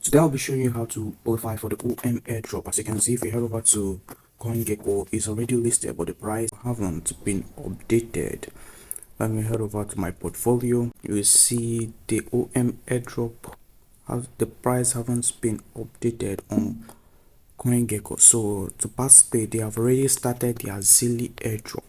Today I'll be showing you how to qualify for the OM airdrop. As you can see, if you head over to CoinGecko, it's already listed, but the price haven't been updated. Let me head over to my portfolio. You will see the OM airdrop. The price haven't been updated on CoinGecko. So to participate, they have already started their Zilli airdrop.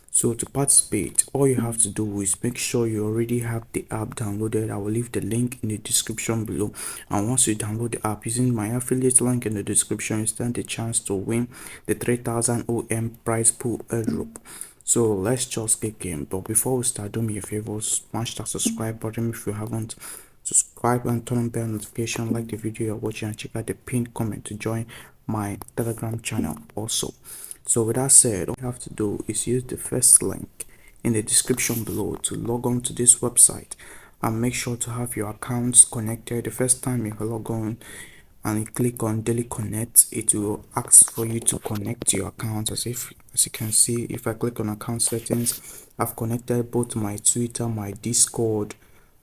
So to participate, all you have to do is make sure you already have the app downloaded. I will leave the link in the description below, and once you download the app using my affiliate link in the description, you stand a chance to win the 3000 OM prize pool airdrop. So let's just get game. But before we start, do me a favor, smash that subscribe button if you haven't. Subscribe and turn on bell notification, like the video you're watching, and check out the pinned comment to join my Telegram channel also. So with that said, all you have to do is use the first link in the description below to log on to this website, and make sure to have your accounts connected. The first time you log on and you click on daily connect, it will ask for you to connect your account. As you can see, if I click on account settings, I've connected both my Twitter, my Discord,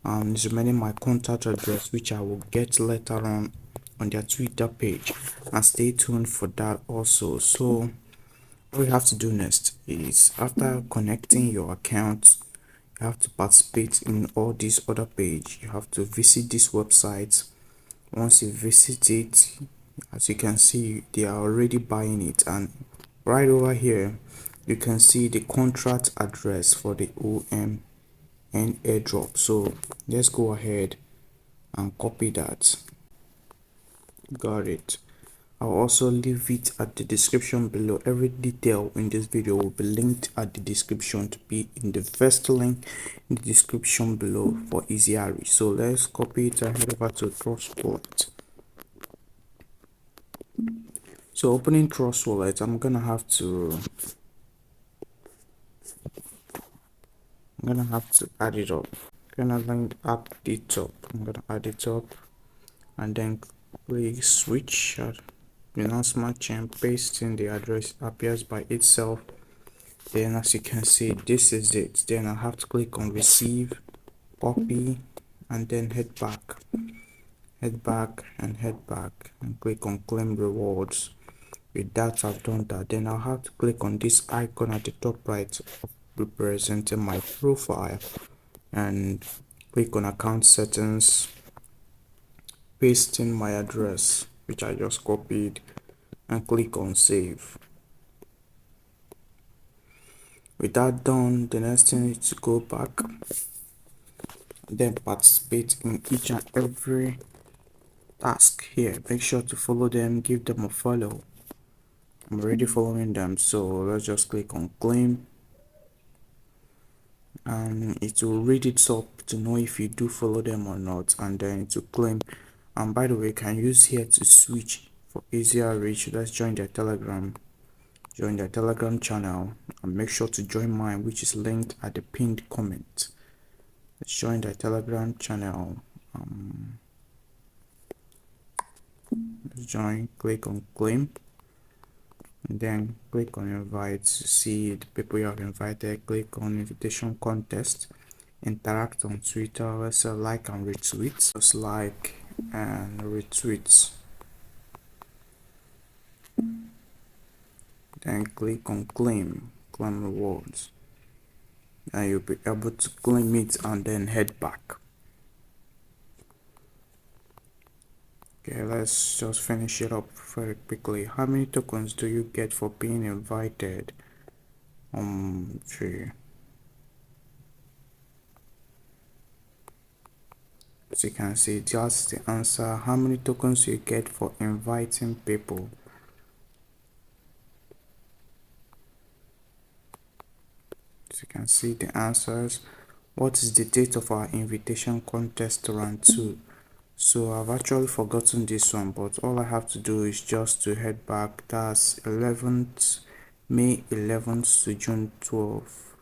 and it's remaining my contact address, which I will get later on their Twitter page, and stay tuned for that also. So what you have to do next is, after connecting your account, you have to participate in all these other page. You have to visit this website. Once you visit it, as you can see, they are already buying it, and right over here you can see the contract address for the OM and airdrop. So let's go ahead and copy that. Got it. I'll also leave it at the description below. Every detail in this video will be linked at the description to be in the first link in the description below for easier reach. So let's copy it and head over to Trust Wallet. So opening Trust Wallet, I'm gonna have to add it up. Gonna link at the top. I'm gonna add it up and then click switch. Announcement chain, pasting the address appears by itself. Then as you can see, this is it. Then I have to click on receive, copy, and then head back and click on claim rewards. With that, I've done that. Then I'll have to click on this icon at the top right of representing my profile and click on account settings, paste in my address which I just copied, and click on save. With that done, the next thing is to go back and then participate in each and every task here. Make sure to follow them, give them a follow. I'm already following them, so let's just click on claim, and it will read it up to know if you do follow them or not, and then to claim. And by the way, you can use here to switch for easier reach. Let's join their telegram channel, and make sure to join mine, which is linked at the pinned comment. Let's join the Telegram channel. Let's join, click on claim, and then click on invite to see the people you have invited. Click on invitation contest, interact on Twitter. Let's say like and retweet. Just like and retweet, then click on claim rewards, and you'll be able to claim it and then head back. Okay, let's just finish it up very quickly. How many tokens do you get for being invited? As you can see, just the answer. How many tokens you get for inviting people? As you can see the answers. What is the date of our invitation contest round 2? So I've actually forgotten this one, but all I have to do is just to head back. That's May 11th to June 12th.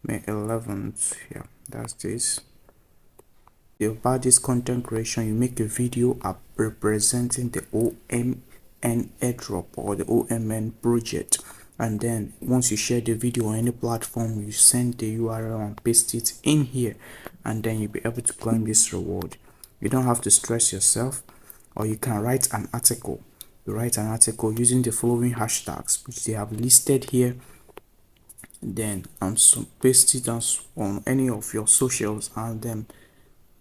May 11th, yeah, that's this. About this content creation, you make a video representing the OMN airdrop or the OMN project, and then once you share the video on any platform, you send the URL and paste it in here, and then you'll be able to claim this reward. You don't have to stress yourself. or you can write an article. You write an article using the following hashtags which they have listed here, then so paste it on any of your socials, and then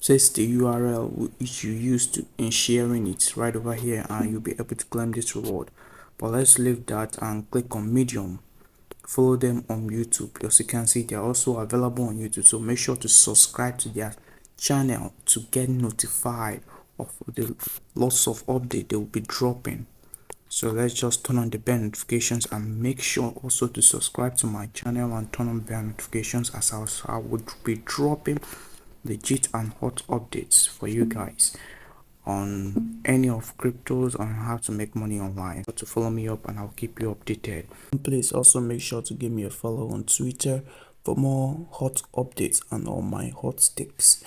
paste the URL which you used in sharing it right over here, and you'll be able to claim this reward. But let's leave that and click on Medium. Follow them on YouTube. As you can see, they are also available on YouTube, so make sure to subscribe to their channel to get notified of the lots of update they will be dropping. So let's just turn on the bell notifications, and make sure also to subscribe to my channel and turn on bell notifications, as I would be dropping legit and hot updates for you guys on any of cryptos, on how to make money online. So to follow me up, and I'll keep you updated. Please also make sure to give me a follow on Twitter for more hot updates and all my hot takes.